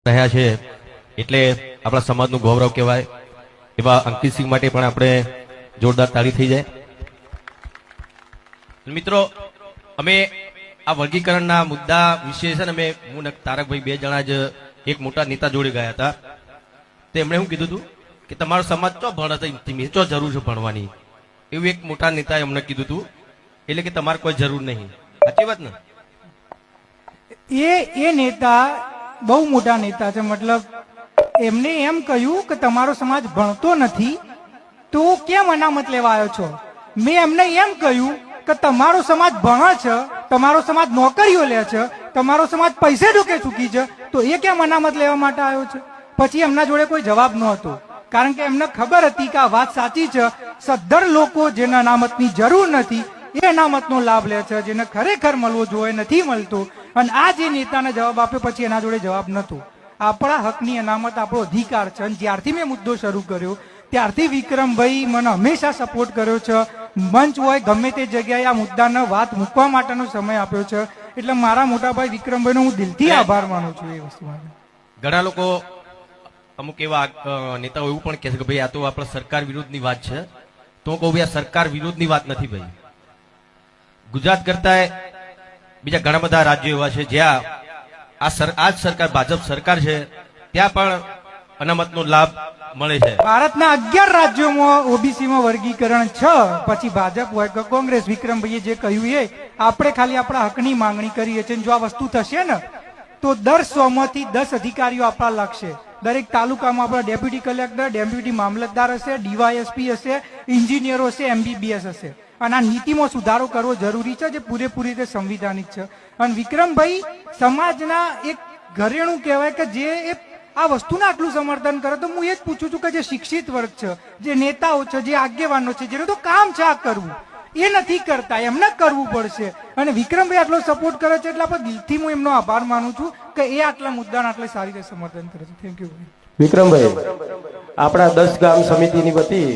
રહ્યા છે એટલે આપણા સમાજનું ગૌરવ કહેવાય એવા અંકિતસિંહ માટે પણ આપણે જોરદાર તાળી થઈ જાય। મિત્રો અમે આ વર્ગીકરણના મુદ્દા વિશે છે ને અમે હું ને તારકભાઈ બે જણા જ એક મોટા નેતા જોડે ગયા હતા। તેમણે શું કીધું હતું કે તમારો સમાજ ચો ભણે છે, ચો જરૂર છે ભણવાની, એવું એક મોટા નેતાએ અમને કીધું હતું। એટલે કે તમારે કોઈ જરૂર નહીં, સાચી વાત ને? એ નેતા બહુ મોટા નેતા છે, મતલબ એમને એમ કહ્યું કે તમારો સમાજ ભણતો નથી તો કેમ અનામત લેવા આવ્યો છો? મેં એમને એમ કહ્યું કે તમારો સમાજ ભણે છે, તમારો સમાજ નોકરીઓ લે છે, તમારો સમાજ પૈસે ઢોકે ચૂકી છે, તો એ કેમ અનામત લેવા માટે આવ્યો છે? પછી એમના જોડે કોઈ જવાબ ન હતો, કારણ કે એમને ખબર હતી કે આ વાત સાચી છે। સદ્ધર લોકો જેને અનામતની જરૂર નથી એ અનામતનો લાભ લે છે, જેને ખરેખર મળવો જોઈએ નથી મળતો। અને આ જે નેતાને જવાબ આપ્યો પછી એના જોડે જવાબ નહોતો। આપણા હકની અનામત આપણો અધિકાર છે, અને જ્યારથી મેં મુદ્દો શરૂ કર્યો ત્યારથી વિક્રમભાઈ મને હંમેશા સપોર્ટ કર્યો છે। મંચ હોય ગમે તે જગ્યાએ આ મુદ્દાને વાત મૂકવા માટેનો સમય આપ્યો છે, એટલે મારા મોટાભાઈ વિક્રમભાઈનો હું દિલથી આભાર માનું છું એ વસ્તુ માટે। ઘણા લોકો અમુક એવા નેતાઓ એવું પણ કહે છે કે ભાઈ આ તો આપણા સરકાર વિરુદ્ધની વાત છે, તો હું કહું ભાઈ આ સરકાર વિરુદ્ધની વાત નથી ભાઈ। ગુજરાત કરતા બીજા ઘણા બધા રાજ્યો એવા છે જ્યાં આ જ સરકાર ભાજપ સરકાર છે ત્યાં પણ અનામતનો લાભ મળે છે। ભારતના 11 રાજ્યોમાં ઓબીસીમાં વર્ગીકરણ છે, પછી ભાજપ હોય કે કોંગ્રેસ, વિક્રમભાઈએ જે કહ્યું એ આપણે ખાલી આપણા હકની માંગણી કરીએ છીએ। જો આ વસ્તુ થશે ને તો દર 100 માંથી 10 અધિકારીઓ આપણા લાગશે। દરેક તાલુકામાં આપણા ડેપ્યુટી કલેક્ટર, ડેપ્યુટી મામલતદાર હશે, ડીવાયએસપી હશે, એન્જિનિયરો હશે, એમબીબીએસ હશે। અને આ નીતિમાં સુધારો કરવો જરૂરી છે, જે પૂરેપૂરી રીતે સંવિધાનિક છે। અને વિક્રમભાઈ સમાજના એક ઘરેણું કહેવાય કે જે આ વસ્તુને આટલું સમર્થન કરે, તો હું એ જ પૂછું છું કે જે શિક્ષિત વર્ગ છે, જે નેતાઓ છે, જે આગેવાનો છે, જેનું તો કામ છે આ કરવું, એ નથી કરતા, એમને કરવું પડશે। અને વિક્રમભાઈ આટલો સપોર્ટ કરે છે એટલે આપણે દિલથી હું એમનો આભાર માનું છું કે એ આટલા મુદ્દાને આટલી સારી રીતે સમર્થન કરે છે। થેન્ક યુ વિક્રમભાઈ, આપણા 10 ગામ સમિતિની વતી